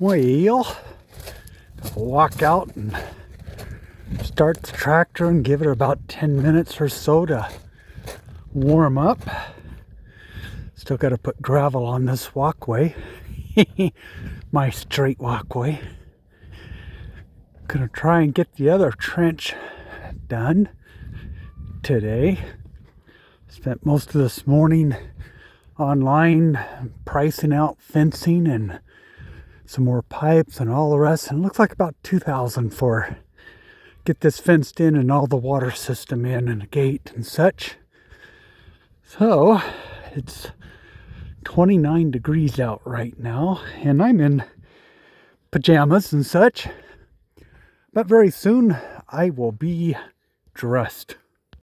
Well, walk out and start the tractor and give it about 10 minutes or so to warm up. Still got to put gravel on this walkway. My straight walkway. Gonna try and get the other trench done today. Spent most of this morning online pricing out fencing and some more pipes and all the rest, and it looks like about $2,000 for get this fenced in and all the water system in and a gate and such. So it's 29 degrees out right now, and I'm in pajamas and such, but very soon I will be dressed.